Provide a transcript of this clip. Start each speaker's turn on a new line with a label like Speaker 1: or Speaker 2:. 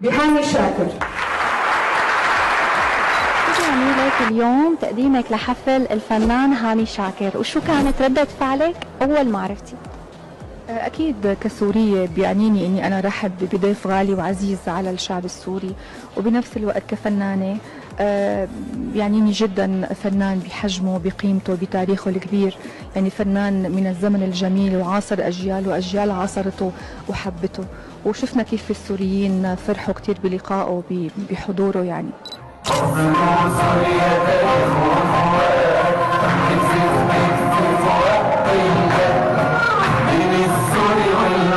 Speaker 1: بهاني شاكر.
Speaker 2: يعني لك اليوم تقديمك لحفل الفنان هاني شاكر، وشو كانت ردة فعلك أول ما عرفتي؟
Speaker 3: أكيد كسورية بيعنيني إني أنا رحب بضيف غالي وعزيز على الشعب السوري، وبنفس الوقت كفنانة بيعنيني جدا فنان بحجمه بقيمته بتاريخه الكبير، يعني فنان من الزمن الجميل وعاصر أجيال وأجيال عاصرته وحبته، وشفنا كيف السوريين فرحوا كتير بلقائه بحضوره يعني.
Speaker 4: من السوري